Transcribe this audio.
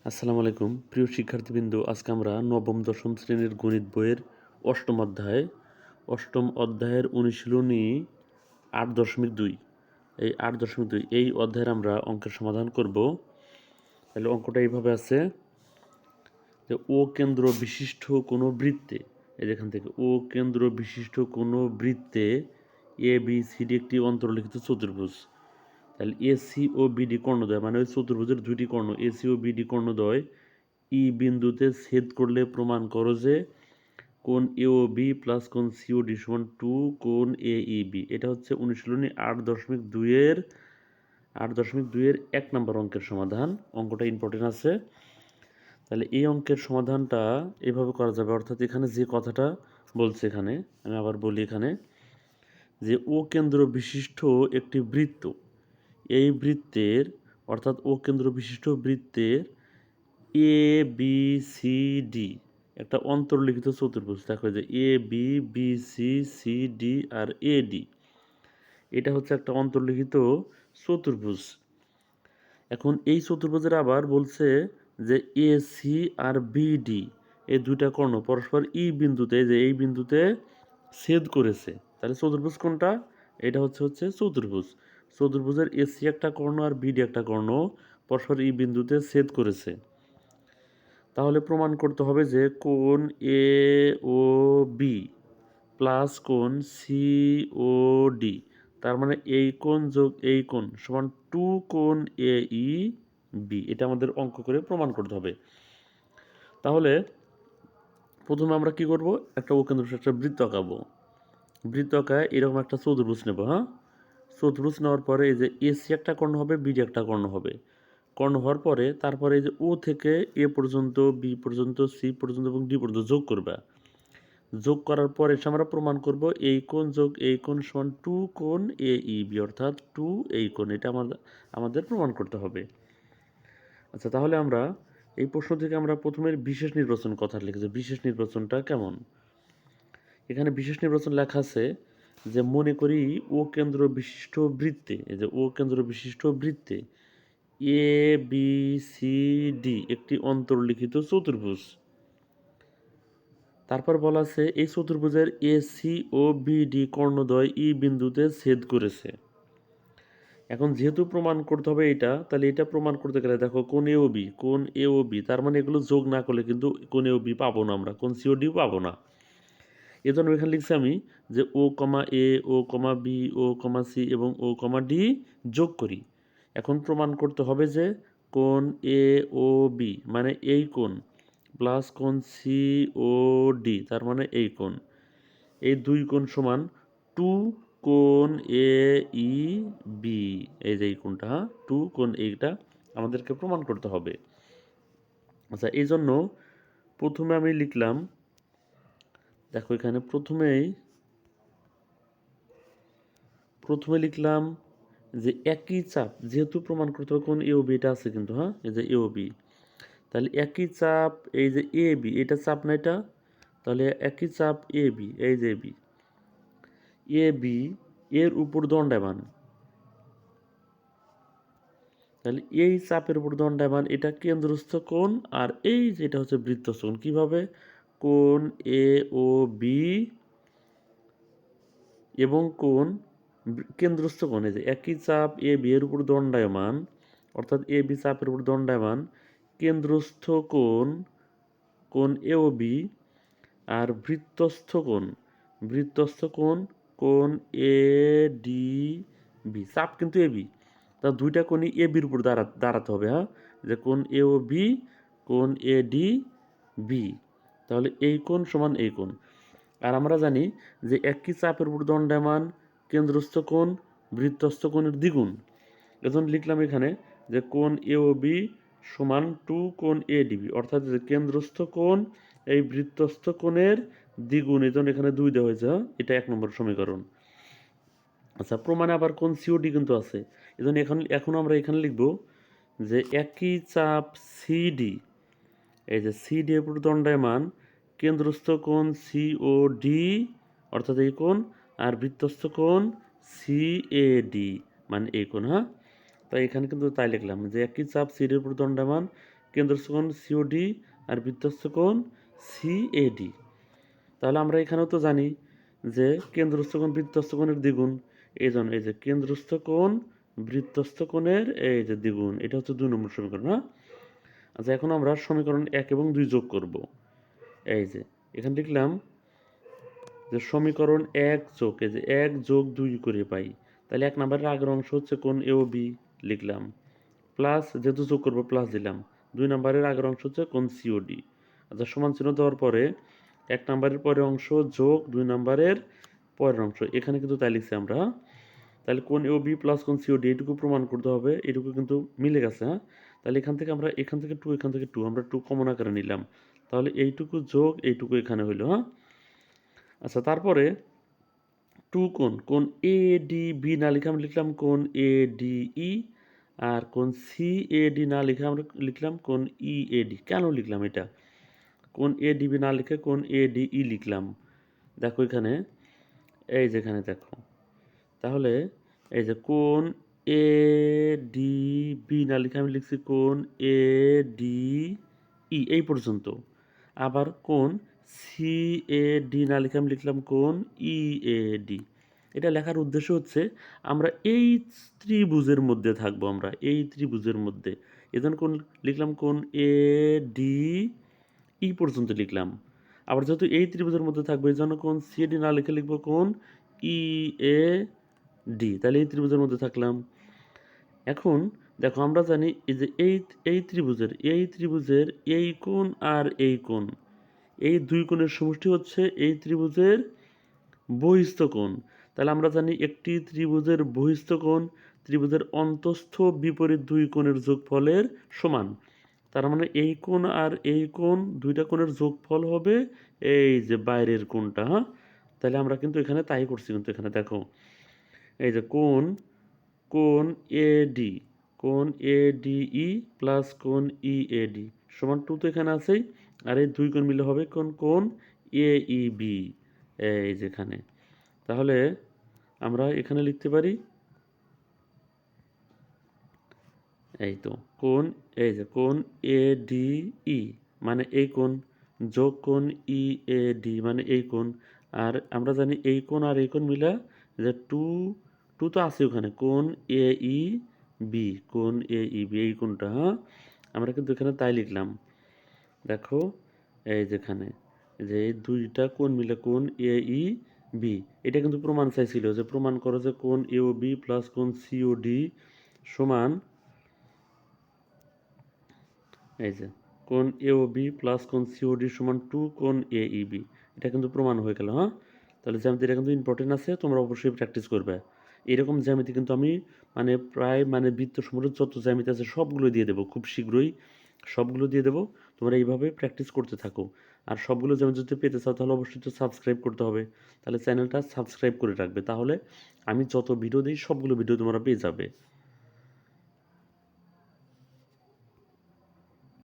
আসসালামু আলাইকুম প্রিয় শিক্ষার্থীবৃন্দ, আজকে আমরা নবম দশম শ্রেণীর গণিত বইয়ের অষ্টম অধ্যায়ের অনুশীলনী 8.2 এই 8.2 এই অধ্যায়ের আমরা অঙ্কের সমাধান করব। তাহলে অঙ্কটা এইভাবে আছে যে ও কেন্দ্র বিশিষ্ট কোনো বৃত্তে, এই যেখান থেকে ও কেন্দ্র বিশিষ্ট কোনো বৃত্তে এ বি সি ডি একটি অন্তর্লিখিত চতুর্ভুজ। তাহলে এ সি ও বিডি কর্ণদ্বয়, মানে ওই চতুর্ভুজের দুইটি কর্ণ এ সি ও বিডি কর্ণদ্বয় ই বিন্দুতে ছেদ করলে প্রমাণ করো যে কোণ এ ও বি প্লাস কোণ সি ও ডি সমান 2 কোণ এ ই বি। এটা হচ্ছে অনুশীলনী 8.2-এর 1 নম্বর অঙ্কের সমাধান। অঙ্কটা ইম্পর্টেন্ট আছে। তাহলে এই অঙ্কের সমাধানটা এভাবে করা যাবে, অর্থাৎ এখানে যে কথাটা বলছে, এখানে আমি আবার বলি, এখানে যে ও কেন্দ্র বিশিষ্ট একটি বৃত্ত, এই বৃত্তের অর্থাৎ ও কেন্দ্র বিশিষ্ট বৃত্তের এ বি সি ডি একটা অন্তর্লিখিত চতুর্ভুজ। দেখো যে A B B C C D আর এ ডি, এটা হচ্ছে একটা অন্তর্লিখিত চতুর্ভুজ। এখন এই চতুর্ভুজের আবার বলছে যে এ সি আর বি ডি এই দুইটা কর্ণ পরস্পর ই বিন্দুতে, যে এই বিন্দুতে ছেদ করেছে। তাহলে চতুর্ভুজ কোনটা? এটা হচ্ছে চতুর্ভুজের এসি একটা কর্ণ আর বিডি একটা কর্ণ পরস্পর ই বিন্দুতে ছেদ করেছে। তাহলে প্রমাণ করতে হবে যে কোণ এ ও বি প্লাস কোণ সি ও ডি, তার মানে এই কোণ যোগ এই কোণ সমান 2 কোণ এ ই বি। এটা আমাদের অঙ্ক করে প্রমাণ করতে হবে। তাহলে প্রথমে আমরা কি করব, একটা কেন্দ্র একটা বৃত্ত আঁকাবো। বৃত্ত আঁকায় এরকম একটা চতুর্ভুজ নেব। হ্যাঁ, চতুর্ভুজ নেওয়ার পরে এই যে এসি একটা কর্ণ হবে, বিডি একটা কর্ণ হবে। কর্ণ হওয়ার পরে তারপরে এই যে ও থেকে এ পর্যন্ত, বি পর্যন্ত, সি পর্যন্ত এবং ডি পর্যন্ত যোগ করবে। যোগ করার পরে এসে আমরা প্রমাণ করব এই কোণ যোগ এই কোণ সমান 2 কোণ এ ই বি, অর্থাৎ 2 এই কোণ। এটা আমাদের প্রমাণ করতে হবে। আচ্ছা, তাহলে আমরা এই প্রশ্ন থেকে আমরা প্রথমে বিশেষ নির্বাচন কথা লিখেছি। বিশেষ নির্বাচনটা কেমন? এখানে বিশেষ নির্বাচন লেখা আছে যে মনে করি ও কেন্দ্র বিশিষ্ট বৃত্তে, এই যে ও কেন্দ্র বিশিষ্ট বৃত্তে এ বি সি ডি একটি অন্তর্লিখিত চতুর্ভুজ। তারপর বলা আছে এই চতুর্ভুজের এ সি ও বি ডি কর্ণদ্বয় ই বিন্দুতে ছেদ করেছে। এখন যেহেতু প্রমাণ করতে হবে এটা, তাহলে এটা প্রমাণ করতে গেলে দেখো কোণ এ ও বি, তার মানে এগুলো যোগ না করলে কিন্তু কোণ এ ও বি পাবো না, আমরা কোণ সি ও ডি পাবো না। এজন্য এখানে লিখছি আমি যে ও কমা এ, ও কমা বি, ও কমা সি এবং ও কমা ডি যোগ করি। এখন প্রমাণ করতে হবে যে কোণ এ ও বি মানে এই কোণ প্লাস কোণ সি ও ডি, তার মানে এই কোণ, এই দুই কোণ সমান 2 কোণ এ ই বি। এই যে এই কোণটা, 2 কোণ, এইটা আমাদেরকে প্রমাণ করতে হবে। আচ্ছা, এই জন্য প্রথমে আমি লিখলাম, দেখো এখানে প্রথমে লিখলাম যে একই চাপ, যেহেতু প্রমাণ করতে হবে কোন এ ও বি, এটা আছে কিন্তু, হ্যাঁ, এই যে এ ও বি, তাহলে একই চাপ, এই যে এ বি এটা চাপ না এটা, তাহলে একই চাপ এ বি, এই যে এ বি এর উপর দণ্ডায়মান, তাহলে এই চাপের উপর দণ্ডায়মান এটা কেন্দ্রস্থ কোণ, আর এই যেটা হচ্ছে বৃত্তস্থ কোণ। কিভাবে? কোণ এ ও বি এবং কোণ কেন্দ্রস্থ কোণ, এই যে একই চাপ এ বি এর উপর দণ্ডায়মান, অর্থাৎ এ বি চাপের উপর দণ্ডায়মান, কেন্দ্রস্থ কোণ কোণ এ ও বি, আর বৃত্তস্থ কোণ কোণ এ ডি বি। চাপ কিন্তু এ বি, তা দুইটা কোণই এ বির উপর দাঁড়াতে হবে। হ্যাঁ, যে কোণ এ ও বি, কোণ এ ডি বি, তাহলে এই কোণ সমান এই কোণ। আর আমরা জানি যে একই চাপের উপর দণ্ডায়মান কেন্দ্রস্থ কোণ বৃত্তস্থ কোণের দ্বিগুণ। এজন্য লিখলাম এখানে যে কোণ এ ও বি সমান 2 কোণ এ ডিবি, অর্থাৎ যে কেন্দ্রস্থ কোণ এই বৃত্তস্থ কোণের দ্বিগুণ। এজন্য এখানে 2 দেওয়া হয়েছে। এটা 1 নম্বর সমীকরণ। আচ্ছা, প্রমাণে আবার কোণ সিওডি কিন্তু আছে। এজন্য এখন আমরা এখানে লিখব যে একই চাপ সিডি, এই যে সিডি এর উপর দণ্ডায়মান কেন্দ্রস্থ কোণ সি ও ডি, অর্থাৎ এই কোণ, আর বৃত্তস্থ কোণ সি এ ডি মানে এই কোণ। হ্যাঁ, তাই এখানে কিন্তু তাই লিখলাম যে একই চাপ সিডি এর উপর দণ্ডায়মান কেন্দ্রস্থ কোণ সিওডি আর বৃত্তস্থ কোণ সিএডি। তাহলে আমরা এখানেও তো জানি যে কেন্দ্রস্থ কোণ বৃত্তস্থ কোণের দ্বিগুণ, এই জন্য এই যে কেন্দ্রস্থ কোণ বৃত্তস্থ কোণের এই যে দ্বিগুণ, এটা হচ্ছে 2 নম্বর সমীকরণ। হ্যাঁ, আচ্ছা এখন আমরা সমীকরণ 1 এবং 2 যোগ করব। এই যে এখানে লিখলাম যে সমীকরণ 1 যোগ, এই যে 1 যোগ 2 করে পাই, তাহলে 1 নম্বরের আগের অংশ হচ্ছে কোণ এ ও বি লিখলাম, প্লাস যেহেতু যোগ করবো প্লাস দিলাম, 2 নম্বরের আগের অংশ হচ্ছে কোণ সিওডি। আচ্ছা সমান চিহ্ন দেওয়ার পরে 1 নম্বরের পরের অংশ যোগ 2 নম্বরের পরের অংশ, এখানে কিন্তু তাই লিখছি আমরা। তাহলে কোণ এ ও বি প্লাস কোণ সিওডি এইটুকু প্রমাণ করতে হবে, এইটুকু কিন্তু মিলে গেছে। হ্যাঁ, তাহলে এখান থেকে আমরা এখান থেকে 2 এখান থেকে 2 আমরা 2 কমন আকারে নিলাম, তাহলে এইটুকু যোগ এইটুকু এখানে হইলো। হ্যাঁ, আচ্ছা তারপরে 2 কোণ এ ডি বি না লিখে আমরা লিখলাম কোণ এ ডি ই, আর কোণ সি এ ডি না লিখে আমরা লিখলাম কোণ ই এ ডি। কেন লিখলাম এটা? কোণ এ ডি বি না লিখে কোণ এ ডি ই লিখলাম, দেখো এখানে, এই যেখানে দেখো, তাহলে এই যে কোণ এ ডি বি না লিখে আমি লিখছি কোণ এ ডি ই এই পর্যন্ত। আবার কোণ সি এ ডি না লিখে আমি লিখলাম কোণ ই এ ডি। এটা লেখার উদ্দেশ্য হচ্ছে আমরা এই ত্রিভুজের মধ্যে থাকবো, আমরা এই ত্রিভুজের মধ্যে, এজন্য কোণ লিখলাম কোণ এ ডি ই পর্যন্ত লিখলাম। আবার যেহেতু এই ত্রিভুজের মধ্যে থাকবে এই জন্য কোণ সি ডি না লিখে লিখবো কোণ ই এ ডি, তাহলে এই ত্রিভুজের মধ্যে থাকলাম। এখন দেখো আমরা জানি এই যে এই ত্রিভুজের এই কোণ আর এই কোণ, এই দুই কোণের সমষ্টি হচ্ছে এই ত্রিভুজের বহিস্থ কোণ। তাহলে আমরা জানি একটি ত্রিভুজের বহিস্থ কোণ ত্রিভুজের অন্তস্থ বিপরীত দুই কোণের যোগফলের সমান। তার মানে এই কোণ আর এই কোণ দুইটা কোণের যোগফল হবে এই যে বাইরের কোণটা। হ্যাঁ, তাহলে আমরা কিন্তু এখানে তাই করছি, কিন্তু এখানে দেখো এই যে কোণ কোণ এ ডি, কোণ এ ডি ই প্লাস কোণ ই এ ডি সমান 2 তো এখানে আছেই, আর এই দুই কোণ মিলে হবে কোণ এ ই বি এই যেখানে। তাহলে আমরা এখানে লিখতে পারি এই তো কোণ, এই যে কোণ এ ডি ই মানে এই কোণ, যোগ কোণ ই এ ডি মানে এই কোণ, আর আমরা জানি এই কোণ আর এই কোণ মিলা যে 2 2 তো আছে ওখানে, কোণ এ ই বি, কোণ এ ই বি এই কোণটা। হ্যাঁ, আমরা কিন্তু এখানে তাই লিখলাম, দেখো এই যেখানে যে এই দুইটা কোণ মিলে কোণ এ ই বি। এটা কিন্তু প্রমাণ চাইছিল যে প্রমাণ করো যে কোণ এ ও বি প্লাস কোণ সি ও ডি সমান, এই যে কোণ এ ও বি প্লাস কোণ সি ও ডি সমান 2 কোণ এ ই বি, এটা কিন্তু প্রমাণ হয়ে গেল। হ্যাঁ, তাহলে জ্যামিতিটা কিন্তু ইম্পর্টেন্ট আছে, তোমরা অবশ্যই প্র্যাকটিস করবে। এরকম জ্যামিতি কিন্তু আমি মানে প্রায় মানে বৃত্তসমূহের যত জ্যামিতি আছে সবগুলো দিয়ে দেবো খুব শীঘ্রই, সবগুলো দিয়ে দেবো। তোমরা এইভাবে প্র্যাকটিস করতে থাকো, আর সবগুলো জ্যামিতি যদি পেতে চাও তাহলে অবশ্যই তো সাবস্ক্রাইব করতে হবে। তাহলে চ্যানেলটা সাবস্ক্রাইব করে রাখবে, তাহলে আমি যত ভিডিও দিই সবগুলো ভিডিও তোমরা পেয়ে যাবে।